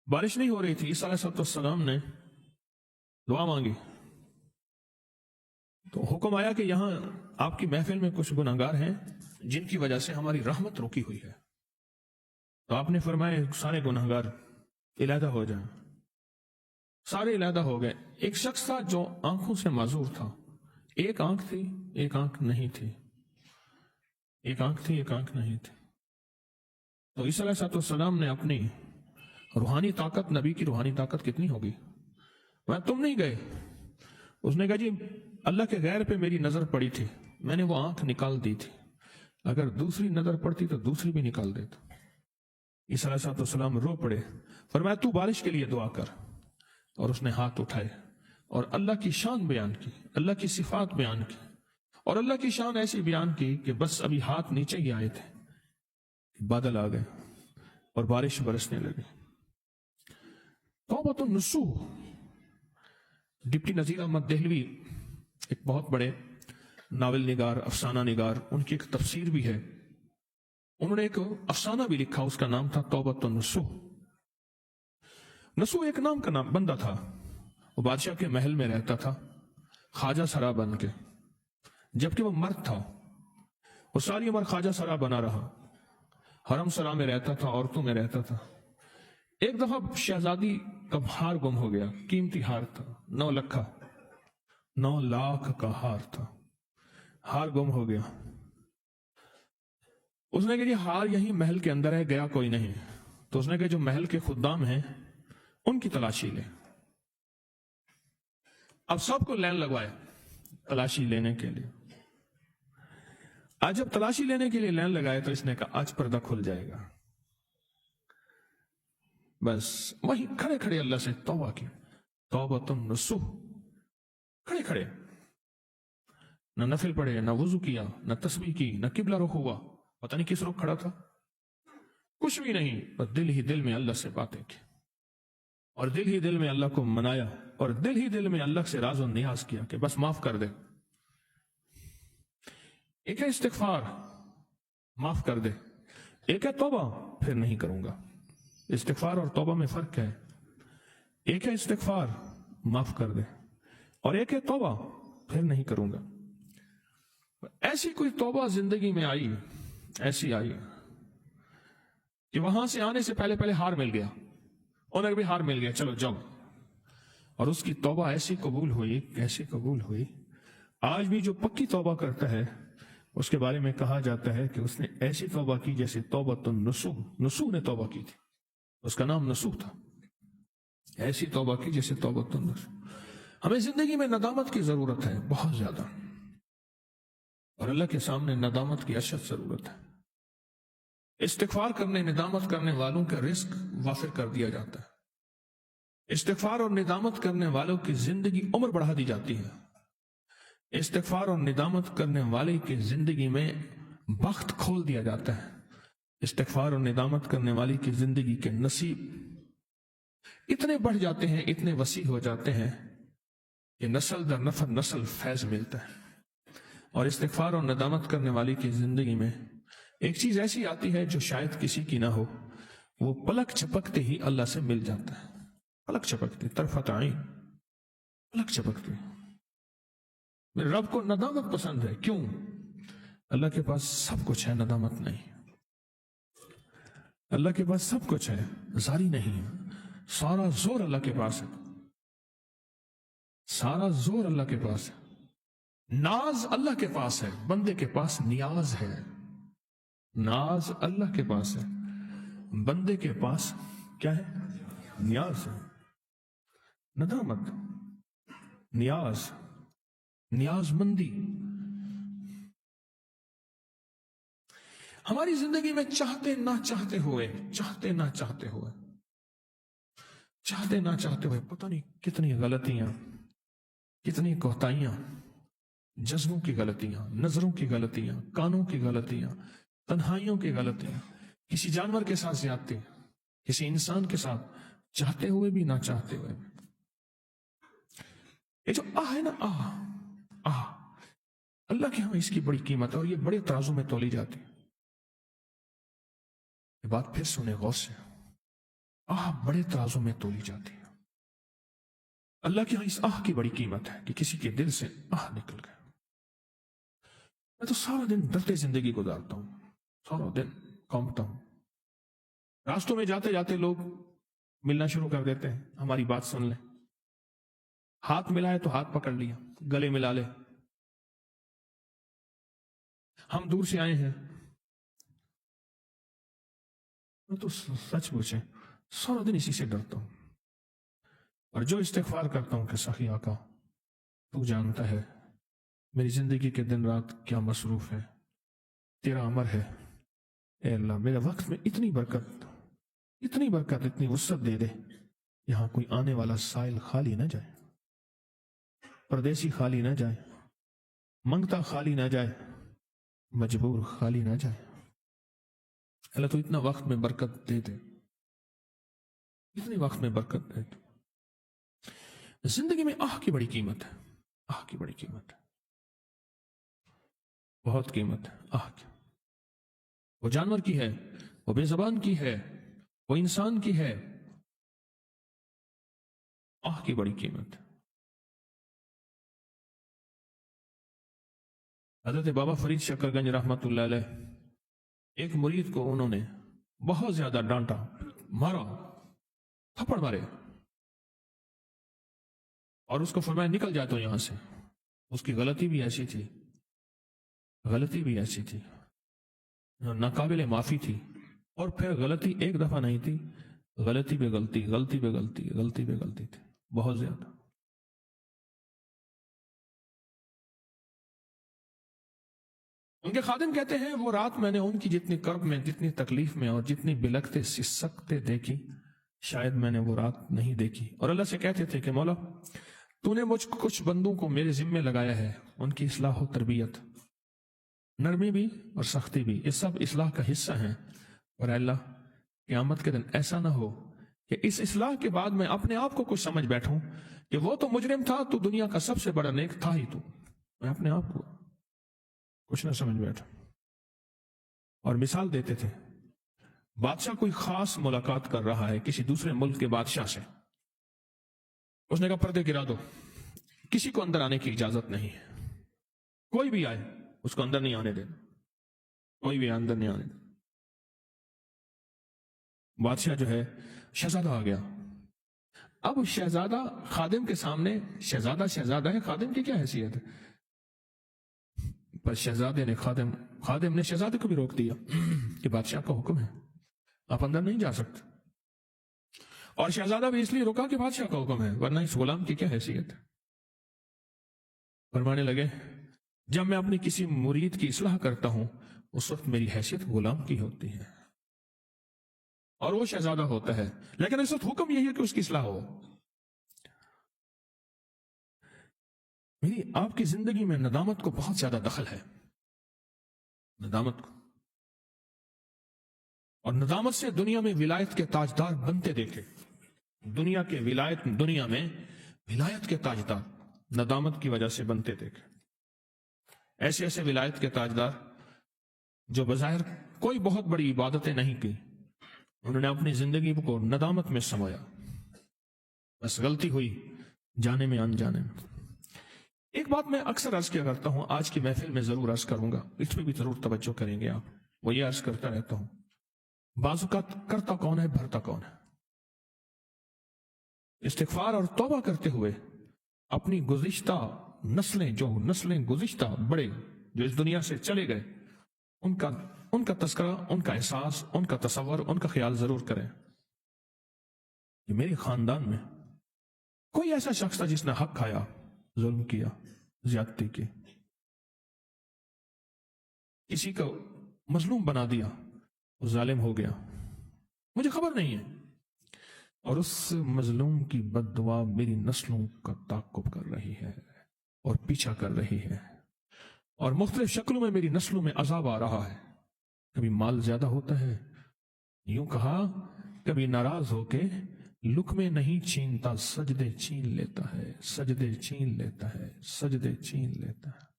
بارش نہیں ہو رہی تھی، عیسیٰ علیہ السلام نے دعا مانگی تو حکم آیا کہ یہاں آپ کی محفل میں کچھ گناہگار ہیں جن کی وجہ سے ہماری رحمت رکی ہوئی ہے. تو آپ نے فرمایا سارے گناہگار علیحدہ ہو جائیں. سارے علیحدہ ہو گئے. ایک شخص تھا جو آنکھوں سے معذور تھا. ایک آنکھ تھی، ایک آنکھ نہیں تھی. ایک آنکھ تھی، ایک آنکھ نہیں تھی. تو عیسیٰ علیہ السلام نے اپنی روحانی طاقت، نبی کی روحانی طاقت کتنی ہوگی، میں تم نہیں گئے. اس نے کہا جی اللہ کے غیر پہ میری نظر پڑی تھی، میں نے وہ آنکھ نکال دی تھی، اگر دوسری نظر پڑتی تو دوسری بھی نکال دیتا. عیسیٰ علیہ السلام رو پڑے، فرمایا تو بارش کے لیے دعا کر. اور اس نے ہاتھ اٹھائے اور اللہ کی شان بیان کی، اللہ کی صفات بیان کی، اور اللہ کی شان ایسی بیان کی کہ بس ابھی ہاتھ نیچے ہی آئے تھے بادل آ گئے اور بارش برسنے لگی. توبۃ النصوح. ڈپٹی نذیر احمد دہلوی ایک بہت بڑے ناول نگار، افسانہ نگار، ان کی ایک تفسیر بھی ہے. انہوں نے ایک افسانہ بھی لکھا، اس کا نام تھا توبۃ النصوح. نصوح ایک نام کا نام بندہ تھا، وہ بادشاہ کے محل میں رہتا تھا خواجہ سرا بن کے. جبکہ وہ مرد تھا، وہ ساری عمر خواجہ سرا بنا رہا، حرم سرا میں رہتا تھا، عورتوں میں رہتا تھا. ایک دفعہ شہزادی کا ہار گم ہو گیا، قیمتی ہار تھا، 9 لاکھ کا ہار تھا. ہار گم ہو گیا. اس نے کہا جی ہار یہی محل کے اندر ہے، گیا کوئی نہیں. تو اس نے کہا جو محل کے خدام ہیں ان کی تلاشی لے. اب سب کو لائن لگوائے تلاشی لینے کے لیے. آج جب تلاشی لینے کے لیے لائن لگائے تو اس نے کہا آج پردہ کھل جائے گا. بس وہیں کھڑے کھڑے اللہ سے توبہ کی، توبۃ النصوح. کھڑے کھڑے، نہ نفل پڑھے، نہ وضو کیا، نہ تسبیح کی، نہ قبلہ رخ ہوا. پتہ نہیں کس رخ کھڑا تھا، کچھ بھی نہیں، بس دل ہی دل میں اللہ سے باتیں کی، اور دل ہی دل میں اللہ کو منایا، اور دل ہی دل میں اللہ سے راز و نیاز کیا کہ بس معاف کر دے. ایک ہے استغفار، معاف کر دے. ایک ہے توبہ، پھر نہیں کروں گا. استغفار اور توبہ میں فرق ہے. ایک ہے استغفار، معاف کر دے، اور ایک ہے توبہ، پھر نہیں کروں گا. ایسی کوئی توبہ زندگی میں آئی، ایسی آئی کہ وہاں سے آنے سے پہلے ہار مل گیا، انہیں بھی ہار مل گیا، چلو جاؤ. اور اس کی توبہ ایسی قبول ہوئی، ایسی قبول ہوئی. آج بھی جو پکی توبہ کرتا ہے اس کے بارے میں کہا جاتا ہے کہ اس نے ایسی توبہ کی جیسے توبۃ النصوح. نصوح نے توبہ کی تھی، اس کا نام نصوح تھا. ایسی توبہ کی جیسے توبۃ النصوح. ہمیں زندگی میں ندامت کی ضرورت ہے بہت زیادہ، اور اللہ کے سامنے ندامت کی اشد ضرورت ہے. استغفار کرنے، ندامت کرنے والوں کا رزق وافر کر دیا جاتا ہے. استغفار اور ندامت کرنے والوں کی زندگی عمر بڑھا دی جاتی ہے. استغفار اور ندامت کرنے والے کی زندگی میں بخت کھول دیا جاتا ہے. استغفار اور ندامت کرنے والی کی زندگی کے نصیب اتنے بڑھ جاتے ہیں، اتنے وسیع ہو جاتے ہیں کہ نسل در نفر نسل فیض ملتا ہے. اور استغفار اور ندامت کرنے والی کی زندگی میں ایک چیز ایسی آتی ہے جو شاید کسی کی نہ ہو، وہ پلک چھپکتے ہی اللہ سے مل جاتا ہے. پلک چھپکتے، طرفت عین، پلک چھپکتے. میرے رب کو ندامت پسند ہے. کیوں؟ اللہ کے پاس سب کچھ ہے، ندامت نہیں. اللہ کے پاس سب کچھ ہے، زاری نہیں ہے. سارا زور اللہ کے پاس ہے، سارا زور اللہ کے پاس ہے. ناز اللہ کے پاس ہے، بندے کے پاس نیاز ہے. ناز اللہ کے پاس ہے، بندے کے پاس کیا ہے؟ نیاز ہے. ندامت، نیاز، نیاز مندی. ہماری زندگی میں چاہتے نہ چاہتے ہوئے، چاہتے نہ چاہتے ہوئے، چاہتے نہ چاہتے ہوئے پتہ نہیں کتنی غلطیاں، کتنی کوتاہیاں، جذبوں کی غلطیاں، نظروں کی غلطیاں، کانوں کی غلطیاں، تنہائیوں کی غلطیاں، کسی جانور کے ساتھ زیادتی، کسی انسان کے ساتھ، چاہتے ہوئے بھی نہ چاہتے ہوئے بھی. یہ جو ہے نا، اللہ کے ہاں اس کی بڑی قیمت ہے، اور یہ بڑے ترازو میں تولی جاتی ہے. یہ بات پھر سنے غور سے. آہ بڑے ترازوں میں تولی جاتی ہے۔ اللہ کے یہاں اس آہ کی بڑی قیمت ہے کہ کسی کے دل سے آہ نکل گیا۔ میں تو سارا دن ڈرتے زندگی گزارتا ہوں، سارا دن کانپتا ہوں۔ راستوں میں جاتے جاتے لوگ ملنا شروع کر دیتے ہیں، ہماری بات سن لیں، ہاتھ ملائے تو ہاتھ پکڑ لیا، گلے ملا لے، ہم دور سے آئے ہیں۔ میں تو سچ پوچھے سارا دن اسی سے ڈرتا ہوں، اور جو استغفار کرتا ہوں کہ سخی آقا تو جانتا ہے میری زندگی کے دن رات کیا مصروف ہے، تیرا امر ہے، اے اللہ میرے وقت میں اتنی برکت، اتنی وسعت دے دے، یہاں کوئی آنے والا سائل خالی نہ جائے، پردیسی خالی نہ جائے، منگتا خالی نہ جائے، مجبور خالی نہ جائے۔ اللہ تو اتنا وقت میں برکت دے دے، اتنی وقت میں برکت دے دے۔ زندگی میں آہ کی بڑی قیمت ہے، آہ کی بڑی قیمت ہے، بہت قیمت ہے آہ کی۔ وہ جانور کی ہے، وہ بے زبان کی ہے، وہ انسان کی ہے، آہ کی بڑی قیمت ہے۔ حضرت بابا فرید شکر گنج رحمت اللہ علیہ، ایک مرید کو انہوں نے بہت زیادہ ڈانٹا، مارا، تھپڑ مارے، اور اس کو فرمایا نکل جا تو یہاں سے۔ اس کی غلطی بھی ایسی تھی، ناقابل معافی تھی، اور پھر غلطی ایک دفعہ نہیں تھی، غلطی پہ غلطی تھی، بہت زیادہ۔ ان کے خادم کہتے ہیں وہ رات میں نے ان کی جتنی کرب میں، جتنی تکلیف میں، اور جتنی بلکتے سسکتے دیکھی، شاید میں نے وہ رات نہیں دیکھی۔ اور اللہ سے کہتے تھے کہ مولا تو نے مجھ کچھ بندوں کو میرے ذمے لگایا ہے، ان کی اصلاح و تربیت، نرمی بھی اور سختی بھی، یہ سب اصلاح کا حصہ ہیں۔ اور اے اللہ قیامت کے دن ایسا نہ ہو کہ اس اصلاح کے بعد میں اپنے آپ کو کچھ سمجھ بیٹھوں کہ وہ تو مجرم تھا، تو دنیا کا سب سے بڑا نیک تھا ہی، تو میں اپنے آپ کو کچھ نہ سمجھ بیٹھا۔ اور مثال دیتے تھے، بادشاہ کوئی خاص ملاقات کر رہا ہے کسی دوسرے ملک کے بادشاہ سے، اس نے کہا پردے گرا دو، کسی کو اندر آنے کی اجازت نہیں ہے، کوئی بھی آئے اس کو اندر نہیں آنے دینا، کوئی بھی اندر نہیں آنے دینا۔ بادشاہ جو ہے، شہزادہ آ گیا۔ اب شہزادہ خادم کے سامنے، شہزادہ ہے، خادم کی کیا حیثیت ہے؟ پر شہزادے نے خادم نے شہزادے کو بھی روک دیا کہ بادشاہ کا حکم ہے، آپ اندر نہیں جا سکتے۔ اور شہزادہ بھی اس لیے روکا کہ بادشاہ کا حکم ہے، ورنہ اس غلام کی کیا حیثیت ہے؟ فرمانے لگے جب میں اپنی کسی مرید کی اصلاح کرتا ہوں اس وقت میری حیثیت غلام کی ہوتی ہے اور وہ شہزادہ ہوتا ہے، لیکن اس وقت حکم یہی ہے کہ اس کی اصلاح ہو۔ میری آپ کی زندگی میں ندامت کو بہت زیادہ دخل ہے، ندامت کو، اور ندامت سے دنیا میں ولایت کے تاجدار بنتے دیکھے، دنیا میں ولایت کے تاجدار ندامت کی وجہ سے بنتے دیکھے۔ ایسے ولایت کے تاجدار جو بظاہر کوئی بہت بڑی عبادتیں نہیں کی، انہوں نے اپنی زندگی کو ندامت میں سمویا، بس غلطی ہوئی جانے میں انجانے میں۔ ایک بات میں اکثر عرض کیا کرتا ہوں، آج کی محفل میں ضرور عرض کروں گا، اس میں بھی ضرور توجہ کریں گے آپ، وہ یہ عرض کرتا رہتا ہوں، بعض اوقات کرتا کون ہے بھرتا کون ہے۔ استغفار اور توبہ کرتے ہوئے اپنی گزشتہ نسلیں گزشتہ بڑے جو اس دنیا سے چلے گئے، ان کا تذکرہ، ان کا احساس، ان کا تصور، ان کا خیال ضرور کریں کہ میرے خاندان میں کوئی ایسا شخص تھا جس نے حق کھایا، ظلم کیا، زیادتی کی، کسی کو مظلوم بنا دیا، وہ ظالم ہو گیا، مجھے خبر نہیں ہے، اور اس مظلوم کی بد دعا میری نسلوں کا تعاقب کر رہی ہے اور پیچھا کر رہی ہے، اور مختلف شکلوں میں میری نسلوں میں عذاب آ رہا ہے۔ کبھی مال زیادہ ہوتا ہے، یوں کہا کبھی ناراض ہو کے لقمے نہیں چھینتا، سجدے چھین لیتا ہے، سجدے چھین لیتا ہے، سجدے چھین لیتا ہے۔